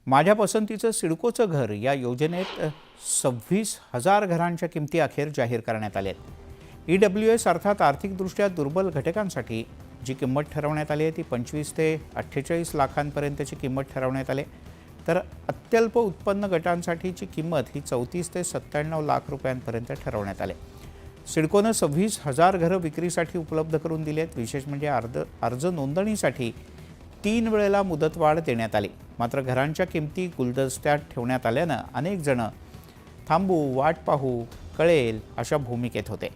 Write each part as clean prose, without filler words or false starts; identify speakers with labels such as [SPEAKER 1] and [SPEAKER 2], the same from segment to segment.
[SPEAKER 1] माझ्या पसंतीचं सिडकोचं घर या योजनेत 26,000 घरांच्या किमती अखेर जाहीर करण्यात आल्या आहेत। EWS अर्थात आर्थिकदृष्ट्या दुर्बल घटकांसाठी जी किंमत ठरवण्यात आली आहे ती 25 ते 48 लाखांपर्यंतची किंमत ठरवण्यात आली, तर अत्यल्प उत्पन्न गटांसाठीची किंमत ही 34 ते 97 लाख रुपयांपर्यंत ठरवण्यात आली। सिडकोनं 26,000 घरं विक्रीसाठी उपलब्ध करून दिली आहेत। विशेष म्हणजे अर्ज नोंदणीसाठी 3 वेळेला मुदतवाढ देण्यात आली। मात्र घरांच्या किमती गुलदस्त्यात ठेवण्यात आल्यानं अनेक जण थांबू, वाट पाहू, कळेल अशा भूमिकेत होते।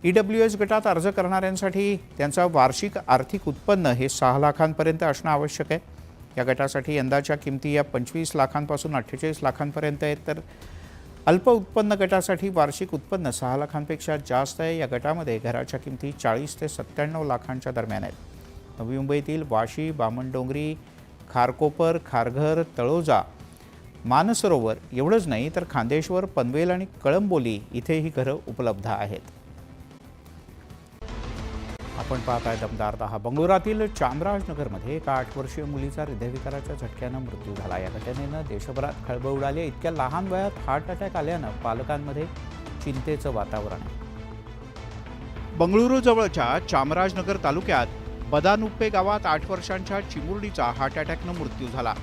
[SPEAKER 1] EWS गटात अर्ज करणाऱ्यांसाठी त्यांचा वार्षिक आर्थिक उत्पन्न हे 6 लाखांपर्यंत असणं आवश्यक आहे। या गटासाठी यंदाच्या किमती या 25 लाखांपासून 48 लाखांपर्यंत आहेत, तर अल्प उत्पन्न गटासाठी वार्षिक उत्पन्न 6 लाखांपेक्षा जास्त आहे। या गटामध्ये घराच्या किमती 40 ते 97 लाखांच्या दरम्यान आहेत। नवी मुंबईतील वाशी, बामणडोंगरी, खारकोपर, खारघर, तळोजा, मानसरोवर एवढंच नाही तर खांदेश्वर, पनवेल आणि कळंबोली इथे ही घरं उपलब्ध आहेत। आपण पाहत आहे दमदार 10। बंगळुरातील चामराजनगरमध्ये एका 8 वर्षीय मुलीचा हृदयविकाराच्या झटक्यानं मृत्यू झाला। या घटनेनं देशभरात खळबळ उडाली। इतक्या लहान वयात हार्ट अटॅक आल्यानं पालकांमध्ये चिंतेचं वातावरण आहे। बंगळुरू जवळच्या चामराजनगर तालुक्यात बदानुप्पे गावात 8 वर्षांच्या चिमुरडीचा हार्ट अटॅकनं मृत्यू झाला।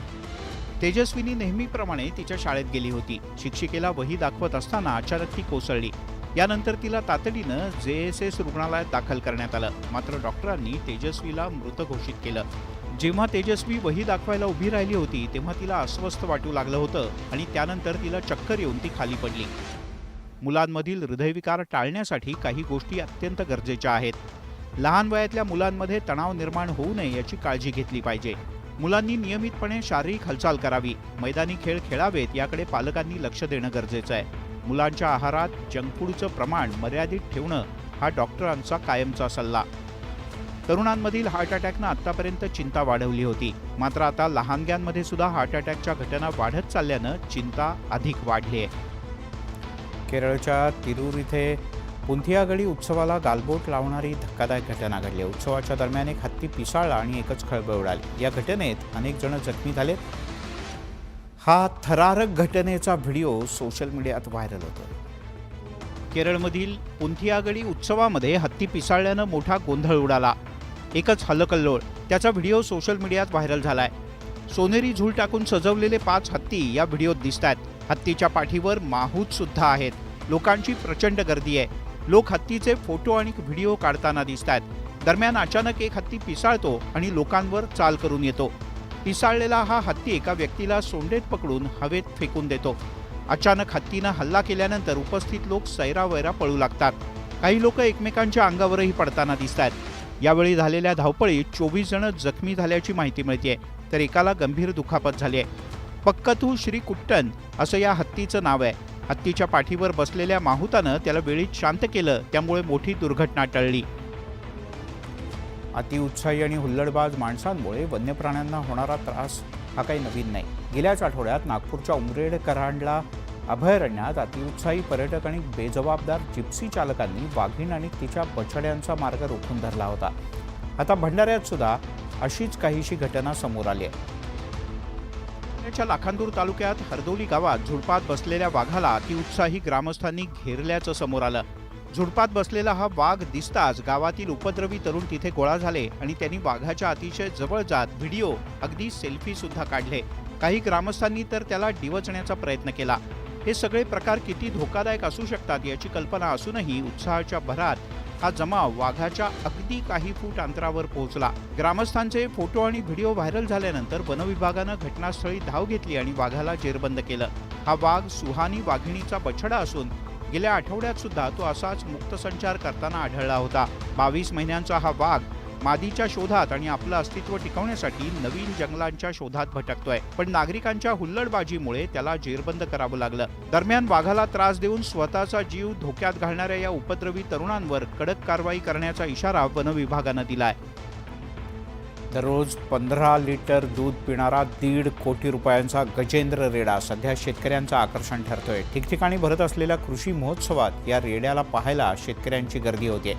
[SPEAKER 1] तेजस्विनी नेहमीप्रमाणे तिच्या शाळेत गेली होती। शिक्षिकेला वही दाखवत असताना अचानक ती कोसळली। यानंतर तिला तातडीनं JSS रुग्णालयात दाखल करण्यात आलं। मात्र डॉक्टरांनी तेजस्वीला मृत घोषित केलं। जेव्हा तेजस्वी वही दाखवायला उभी राहिली होती तेव्हा तिला अस्वस्थ वाटू लागलं होतं आणि त्यानंतर तिला चक्कर येऊन ती खाली पडली। मुलांमधील हृदयविकार टाळण्यासाठी काही गोष्टी अत्यंत गरजेच्या आहेत। लहान वयातल्या मुलांमध्ये तणाव निर्माण होऊ नये याची काळजी घेतली पाहिजे। मुलांनी नियमितपणे शारीरिक हालचाल करावी, मैदानी खेळ खेळावेत याकडे पालकांनी लक्ष देणं गरजेचं आहे। मुलांच्या आहारात जंक फूडचं प्रमाण मर्यादित ठेवणं हा डॉक्टरांचा कायमचा सल्ला। तरुणांमधील हार्ट अटॅकनं आतापर्यंत चिंता वाढवली होती, मात्र आता लहानग्यांमध्ये सुद्धा हार्ट अटॅकच्या घटना वाढत चालल्यानं चिंता अधिक वाढली आहे। केरळच्या तिरूर इथे पुंथियागडी उत्सवाला गालबोट लावणारी धक्कादायक घटना घडली। उत्सवाच्या दरम्यान एक हत्ती पिसाळला आणि एकच खळबळ उडाली। या घटनेत अनेक जण जखमी झालेत। हा थरारक घटनेचा व्हिडिओ सोशल मीडियात व्हायरल होतो। केरळमधील पुंथियागडी उत्सवामध्ये हत्ती पिसाळल्यानं मोठा गोंधळ उडाला। एकच हल्लकल्लोळ। त्याचा व्हिडिओ सोशल मीडियात व्हायरल झालाय। सोनेरी झूल टाकून सजवलेले 5 हत्ती या व्हिडिओत दिसतात। हत्तीच्या पाठीवर माहूत सुद्धा आहेत। लोकांची प्रचंड गर्दी आहे। लोक हत्तीचे फोटो आणि व्हिडिओ काढताना दिसतात। दरम्यान अचानक एक हत्ती पिसाळतो आणि लोकांवर चाल करून येतो। पिसाळलेला हा हत्ती एका व्यक्तीला सोंडेत पकडून हवेत फेकून देतो। अचानक हत्तीनं हल्ला केल्यानंतर उपस्थित लोक सैरावैरा पळू लागतात। काही लोक एकमेकांच्या अंगावरही पडताना दिसतात। यावेळी झालेल्या धावपळीत 24 जण जखमी झाल्याची माहिती मिळते, तर एकाला गंभीर दुखापत झाली आहे। पक्कतू श्री कुट्टन असं या हत्तीचं नाव आहे। हत्तीच्या पाठीवर बसलेल्या माहुतानं त्याला वेळीच शांत केलं, त्यामुळे मोठी दुर्घटना टळली। अतिउत्साही आणि हुल्लडबाज माणसांमुळे वन्य प्राण्यांना होणारा त्रास हा काही नवीन नाही। गेल्याच आठवड्यात नागपूरच्या उमरेड करांडला अभयारण्यात अतिउत्साही पर्यटक आणि बेजबाबदार जिप्सी चालकांनी वाघीण आणि तिच्या बछड्यांचा मार्ग रोखून धरला होता। आता भंडाऱ्यात सुद्धा अशीच काहीशी घटना समोर आली आहे। लाखांदूर तालुक्यात हरदोली गावात झुडपात बसलेल्या वाघाला अतिउत्साही ग्रामस्थांनी घेरल्याचं समोर आलं। झुडपात बसलेला हा वाघ दिसताच गावातील उपद्रवी तरुण तिथे गोळा झाले आणि त्यांनी वाघाच्या अतिशय जवळ जात व्हिडिओ, अगदी सेल्फी सुद्धा काढले। काही ग्रामस्थांनी तर त्याला डिवचण्याचा प्रयत्न केला। हे सगळे प्रकार किती धोकादायक असू शकतात याची कल्पना असूनही उत्साहाच्या भरात हा जमाव वाघाच्या अगदी काही फूट अंतरावर पोहोचला। ग्रामस्थांचे फोटो आणि व्हिडिओ व्हायरल झाल्यानंतर वनविभागानं घटनास्थळी धाव घेतली आणि वाघाला जेरबंद केलं। हा वाघ सुहानी वाघिणीचा बछडा असून गेल्या आठवड्यात सुद्धा तो असाच मुक्तसंचार करताना आढळला होता। 22 महिन्यांचा हा वाघ मादीच्या शोधात आणि आपलं अस्तित्व टिकवण्यासाठी नवीन जंगलांच्या शोधात भटकतोय, पण नागरिकांच्या हुल्लडबाजीमुळे त्याला जेरबंद करावं लागलं। दरम्यान वाघाला त्रास देऊन स्वतःचा जीव धोक्यात घालणाऱ्या या उपद्रवी तरुणांवर कडक कारवाई करण्याचा इशारा वनविभागानं दिलाय। दररोज 15 लिटर दूध पिणारा 1.5 कोटी रुपयांचा गजेंद्र रेडा सध्या शेतकऱ्यांचं आकर्षण ठरतोय। ठिकठिकाणी भरत असलेल्या कृषी महोत्सवात या रेड्याला पाहायला शेतकऱ्यांची गर्दी होते।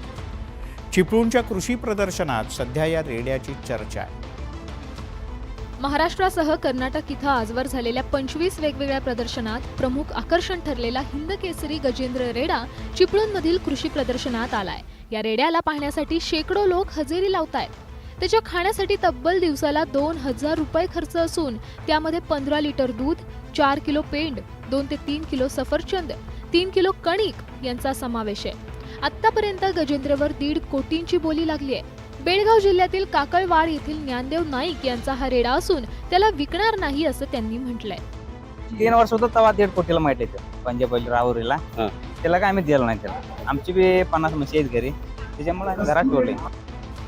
[SPEAKER 1] चिपळूणच्या कृषी प्रदर्शनात सध्या या रेड्याची चर्चा आहे।
[SPEAKER 2] महाराष्ट्रासह कर्नाटक इथं आजवर झालेल्या 25 वेगवेगळ्या प्रदर्शनात प्रमुख आकर्षण ठरलेला हिंद केसरी गजेंद्र रेडा चिपळूणमधील कृषी प्रदर्शनात आलाय। या रेड्याला पाहण्यासाठी शेकडो लोक हजेरी लावतायत। त्याच्या खाण्यासाठी तब्बल दिवसाला 2000 रुपये खर्च असून त्यामध्ये 15 लिटर दूध, 4 किलो पेंड, 2 ते 3 किलो सफरचंद, 3 किलो कणिक यांचा समावेश आहे। आतापर्यंत गजेंद्रवर 1.5 कोटींची बोली लागली आहे। बेळगाव जिल्ह्यातील काकळवाड येथील ज्ञानदेव नाईक यांचा हा रेडा असून त्याला विकणार नाही असं त्यांनी म्हटलंय।
[SPEAKER 3] 3 वर्ष होतं तेव्हा 1.5 कोटीला माहिती आहे पंजाब राहुरीला त्याला काय आम्ही दिलं नाही त्याला। आमची बी 50 म्हशी आहेत घरी, त्याच्यामुळे आम्ही घरात ठेवले।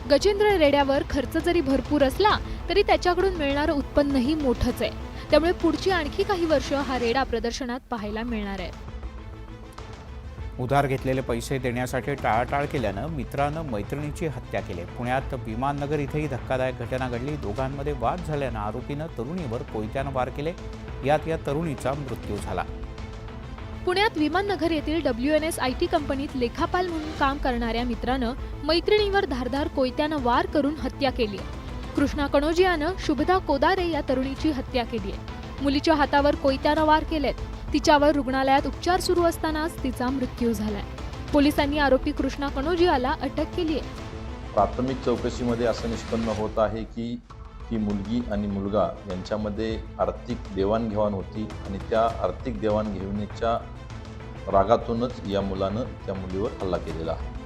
[SPEAKER 2] गजेंद्र रेड्यावर खर्च जरी भरपूर असला तरी त्याच्याकडून मिळणारं उत्पन्नही मोठंच आहे। त्यामुळे पुढची आणखी काही वर्ष हा रेडा प्रदर्शनात पाहायला मिळणार आहे।
[SPEAKER 1] उधार घेतलेले पैसे देण्यासाठी टाळाटाळ केल्यानं मित्रानं मैत्रिणीची हत्या केली। पुण्यात विमाननगर इथेही धक्कादायक घटना घडली। दोघांमध्ये वाद झाल्यानं आरोपीनं तरुणीवर कोयत्यानं वार केले। यात या तरुणीचा मृत्यू झाला।
[SPEAKER 2] पुण्यात विमाननगर येथील WNS IT कंपनीत लेखापाल म्हणून काम करणाऱ्या मित्रानं मैत्रिणीवर धारदार कोयत्यानं वार करून हत्या केली आहे। कृष्णा कणोजियानं शुभदा कोदारे या तरुणीची हत्या केली आहे। मुलीच्या हातावर कोयत्यानं वार केलेत। तिच्यावर रुग्णालयात उपचार सुरू असतानाच तिचा मृत्यू झालाय। पोलिसांनी आरोपी कृष्णा कणोजियाला अटक केली आहे।
[SPEAKER 4] प्राथमिक चौकशीमध्ये असं निष्पन्न होत आहे की ही मुलगी आणि मुलगा यांच्यामध्ये आर्थिक देवाणघेवाण होती आणि त्या आर्थिक देवाणघेवाणीच्या रागातूनच या मुलानं त्या मुलीवर हल्ला केलेला आहे।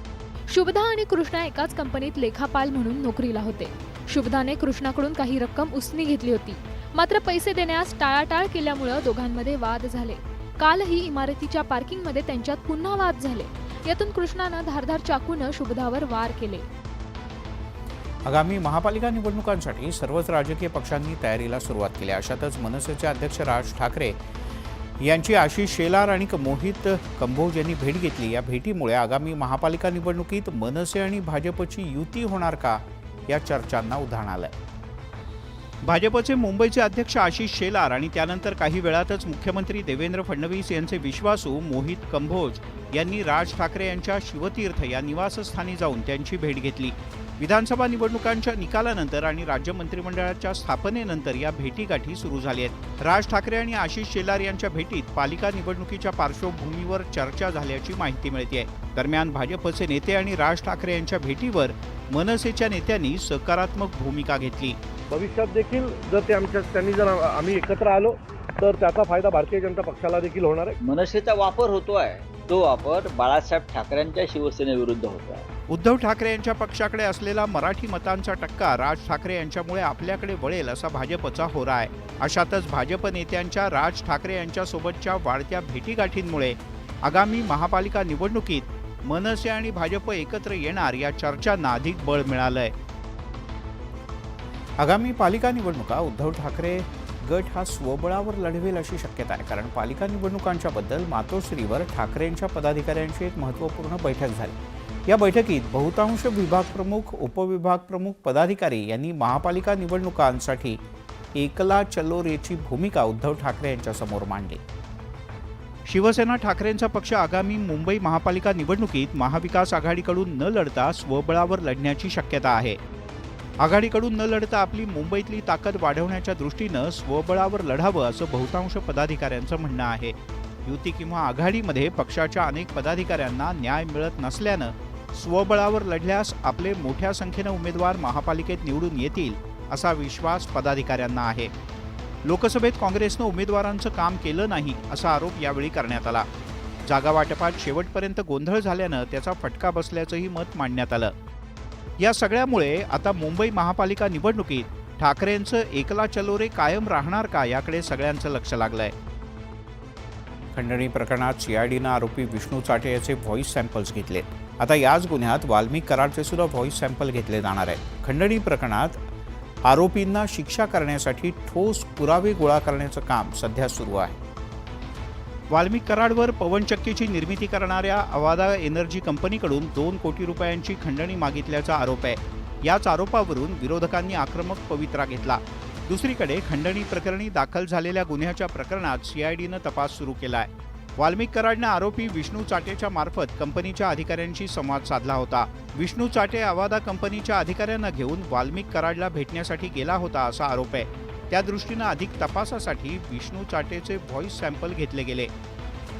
[SPEAKER 2] शुभदा आणि कृष्णा एकाच कंपनीत लेखापाल म्हणून नोकरीला होते। शुभदाने कृष्णाकडून काही रक्कम उसने घेतली होती, मात्र पैसे देण्यास टाळाटाळ केल्यामुळे दोघांमध्ये वाद झाले। कालही इमारतीच्या पार्किंगमध्ये त्यांच्यात पुन्हा वाद झाले। यातून कृष्णानं धारदार चाकूनं शुभदावर वार केले।
[SPEAKER 1] आगामी महापालिका निवडणुकांसाठी सर्वच राजकीय पक्षांनी तयारीला सुरुवात केली। अशातच मनसेचे अध्यक्ष राज ठाकरे यांची आशिष शेलार आणि मोहित कंभोज यांनी भेट घेतली। या भेटीमुळे आगामी महापालिका निवडणुकीत मनसे आणि भाजपची युती होणार का या चर्चांना उधाण आलंय। भाजपचे मुंबईचे अध्यक्ष आशिष शेलार आणि त्यानंतर काही वेळातच मुख्यमंत्री देवेंद्र फडणवीस यांचे विश्वासू मोहित कंभोज यांनी राज ठाकरे यांच्या शिवतीर्थ या निवासस्थानी जाऊन त्यांची भेट घेतली। विधानसभा निवडणुकांच्या निकालानंतर आणि राज्य मंत्रिमंडळाच्या स्थापनेनंतर या भेटीगाठी सुरू झाल्या आहेत। राज ठाकरे आणि आशिष शेलार यांच्या भेटीत पालिका निवडणुकीच्या पार्श्वभूमीवर चर्चा झाल्याची माहिती मिळते। दरम्यान भाजपचे नेते आणि राज ठाकरे यांच्या भेटीवर मनसेच्या नेत्यांनी सकारात्मक भूमिका घेतली।
[SPEAKER 5] भविष्यात देखील जर त्यांनी जर आम्ही एकत्र आलो तर त्याचा फायदा भारतीय जनता पक्षाला देखील होणार आहे।
[SPEAKER 6] मनसेचा वापर होतोय, तो वापर बाळासाहेब ठाकरेंच्या शिवसेनेविरुद्ध होतोय।
[SPEAKER 1] उद्धव ठाकरे यांच्या पक्षाकडे असलेला मराठी मतांचा टक्का राज ठाकरे यांच्यामुळे आपल्याकडे वळेल असा भाजपचा होरा आहे। अशातच भाजप नेत्यांच्या राज ठाकरे यांच्यासोबतच्या वाढत्या भेटीगाठींमुळे आगामी महापालिका निवडणुकीत मनसे आणि भाजप एकत्र येणार या चर्चांना अधिक बळ मिळालंय। आगामी पालिका निवडणुका उद्धव ठाकरे गट हा स्वबळावर लढवेल अशी शक्यता आहे। कारण पालिका निवडणुकांच्या बद्दल मातोश्रीवर ठाकरेंच्या पदाधिकाऱ्यांची एक महत्त्वपूर्ण बैठक झाली। या बैठकीत बहुतांश विभाग प्रमुख, उपविभाग प्रमुख, पदाधिकारी यांनी महापालिका निवडणुकांसाठी एकला चलो रेची भूमिका उद्धव ठाकरे यांच्यासमोर मांडली। शिवसेना ठाकरेंचा पक्ष आगामी मुंबई महापालिका निवडणुकीत महाविकास आघाडीकडून न लढता स्वबळावर लढण्याची शक्यता आहे। आघाडीकडून न लढता आपली मुंबईतली ताकद वाढवण्याच्या दृष्टीनं स्वबळावर लढावं असं बहुतांश पदाधिकाऱ्यांचं म्हणणं आहे। युती किंवा आघाडीमध्ये पक्षाच्या अनेक पदाधिकाऱ्यांना न्याय मिळत नसल्यानं स्वबळावर लढल्यास आपले मोठ्या संख्येनं उमेदवार महापालिकेत निवडून येतील असा विश्वास पदाधिकाऱ्यांना आहे। लोकसभेत काँग्रेसनं उमेदवारांचं काम केलं नाही असा आरोप यावेळी करण्यात आला। जागा वाटपात शेवटपर्यंत गोंधळ झाल्यानं त्याचा फटका बसल्याचंही मत मांडण्यात आलं। या सगळ्यामुळे आता मुंबई महापालिका निवडणुकीत ठाकरेंचं एकला चलो रे कायम राहणार का याकडे सगळ्यांचं लक्ष लागलंय। खंडणी प्रकरणात CIDनं आरोपी विष्णू चाटे याचे व्हॉइस सॅम्पल्स घेतलेत। आता याच गुन्ह्यात वाल्मिक कराडचे सुद्धा व्हॉइस सॅम्पल घेतले जाणार आहेत। खंडणी प्रकरणात आरोपींना शिक्षा करण्यासाठी ठोस पुरावे गोळा करण्याचं काम सध्या सुरू आहे। वाल्मिक कराडवर पवनचक्कीची निर्मिती करणाऱ्या अवादा एनर्जी कंपनीकडून 2 कोटी रुपयांची खंडणी मागितल्याचा आरोप आहे। याच आरोपावरून विरोधकांनी आक्रमक पवित्रा घेतला। दुसरीकडे खंडणी प्रकरणी दाखल झालेल्या गुन्ह्याच्या प्रकरणात CIDनं तपास सुरू केलाय। वाल्मिक कराडनं आरोपी विष्णू चाटेच्या मार्फत कंपनीच्या अधिकाऱ्यांशी संवाद साधला होता। विष्णू चाटे अवादा कंपनीच्या अधिकाऱ्यांना घेऊन वाल्मिक कराडला भेटण्यासाठी गेला होता असा आरोप आहे। त्या दृष्टीनं अधिक तपासासाठी विष्णू चाटेचे व्हॉइस सॅम्पल घेतले गेले.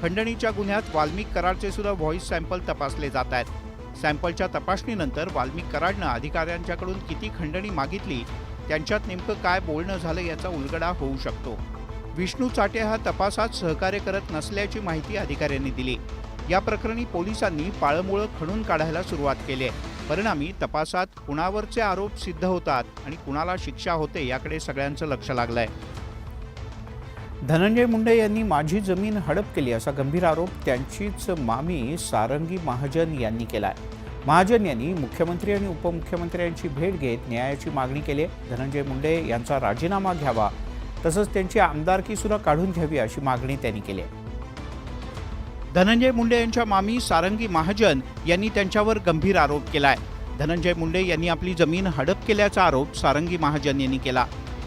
[SPEAKER 1] खंडणीच्या गुन्ह्यात वाल्मिक कराडचे सुद्धा व्हॉइस सॅम्पल तपासले जात आहेत. सॅम्पलच्या तपासणीनंतर वाल्मिक कराडनं अधिकाऱ्यांच्याकडून किती खंडणी मागितली, त्यांच्यात नेमकं काय बोलणं झालं याचा उलगडा होऊ शकतो. विष्णू चाटे हा तपासात सहकार्य करत नसल्याची माहिती अधिकाऱ्यांनी दिली. या प्रकरणी पोलिसांनी पाळमुळं खणून काढायला सुरुवात केली आहे. परिणामी तपासात कुणावरचे आरोप सिद्ध होतात आणि कुणाला शिक्षा होते याकडे सगळ्यांचं लक्ष लागलंय. धनंजय मुंडे यांनी माझी जमीन हडप केली असा गंभीर आरोप त्यांचीच मामी सारंगी महाजन यांनी केलाय. महाजन यांनी मुख्यमंत्री आणि उपमुख्यमंत्र्यांची भेट घेत न्यायाची मागणी केली. धनंजय मुंडे यांचा राजीनामा घ्यावा तसंच त्यांची आमदारकी सुद्धा काढून घ्यावी अशी मागणी त्यांनी केली. धनंजय मुंडे यांच्या मामी सारंगी महाजन यांनी त्यांच्यावर गंभीर आरोप केलाय. धनंजय मुंडे यांनी आपली जमीन हडप केल्याचा आरोप सारंगी महाजन यांनी केला.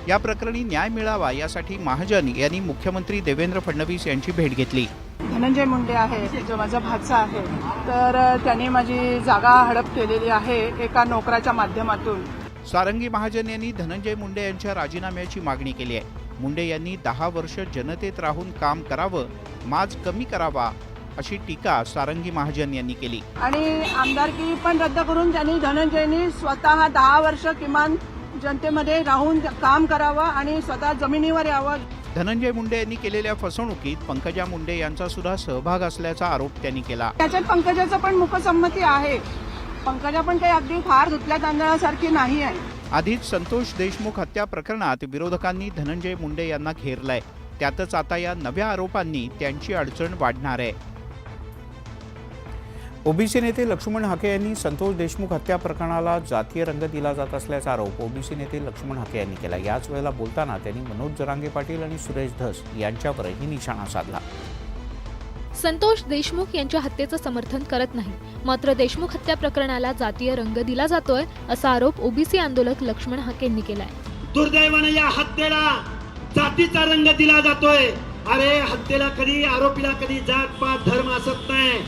[SPEAKER 1] या प्रकरणी न्याय मिळावा यासाठी महाजन यांनी मुख्यमंत्री देवेंद्र फडणवीस यांची भेट घेतली.
[SPEAKER 7] धनंजय मुंडे आहे जो माझा भाचा आहे, तर त्याने माझी जागा हडप केलेली आहे एका नोकराच्या माध्यमातून.
[SPEAKER 1] सारंगी महाजन यांनी धनंजय मुंडे यांच्या राजीनाम्याची मागणी केली आहे. मुंडे यांनी 10 वर्ष जनतेत राहून काम करावं, माज कमी करावा अशी टीका सारंगी महाजन यांनी केली.
[SPEAKER 7] आणि आमदारकी पण रद्द करून त्यांनी धनंजयनी स्वतः 10 वर्ष किमान जनतेमध्ये राहून काम करावं आणि स्वतः जमिनीवर यावं.
[SPEAKER 1] धनंजय मुंडे यांनी केलेल्या फसवणुकीत पंकजा मुंडे यांचा सुद्धा सहभाग असल्याचा आरोप त्यांनी केला.
[SPEAKER 7] त्याच्यात पंकजाचं पण मुखसंमती आहे. पंकजा पण काही अगदी फार धुतल्या तांदळासारखी नाही आहे.
[SPEAKER 1] आधीच संतोष देशमुख हत्या प्रकरणात विरोधकांनी धनंजय मुंडे यांना घेरलंय. त्यातच आता या नव्या आरोपांनी त्यांची अडचण वाढणार आहे. ओबीसी नेते लक्ष्मण हाके यांनी संतोष देशमुख हत्या प्रकरणाला जातीय रंग दिला जात असल्याचा आरोप ओबीसी नेते लक्ष्मण हाके यांनी केला. याच वेळेला बोलताना त्यांनी मनोज जरांगे पाटील आणि सुरेश धस यांच्यावरही निशाणा साधला.
[SPEAKER 2] संतोष देशमुख यांच्या हत्येचं समर्थन करत नाही, मात्र देशमुख हत्या प्रकरणाला जातीय रंग दिला जातोय असा आरोप ओबीसी आंदोलक लक्ष्मण हाके यांनी केलाय.
[SPEAKER 8] दुर्दैवाने या हत्येला जातीचा रंग दिला जातोय. अरे हत्येला कधी आरोपीला कधी जात पात धर्म असत नाही.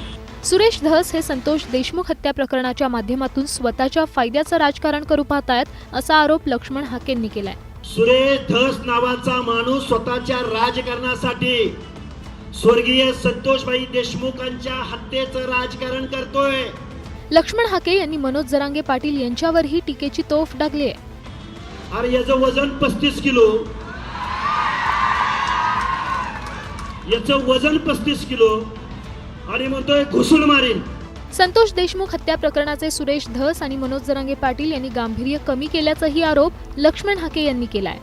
[SPEAKER 2] सुरेश धस हे संतोष देशमुख हत्या प्रकरणाच्या माध्यमातून स्वतःच्या फायद्याचं राजकारण करू पाहतायत असा आरोप लक्ष्मण हाके यांनी केलाय.
[SPEAKER 8] सुरेश धस नावाचा माणूस स्वतःच्या राजकारणासाठी स्वर्गीय संतोषबाई देशमुखांच्या हत्येचं राजकारण करतोय.
[SPEAKER 2] लक्ष्मण हाके यांनी मनोज जरांगे पाटील यांच्यावरही टीकेची तोफ डागली आहे.
[SPEAKER 8] अरे याचं वजन 35 किलो, याचं वजन 35 किलो आणि म्हणतोय घुसून मारीन.
[SPEAKER 2] संतोष देशमुख हत्या प्रकरणाचे सुरेश धस आणि मनोज जरांगे पाटील यांनी गांभीर्य कमी केल्याचाही आरोप लक्ष्मण हाके यांनी केलाय.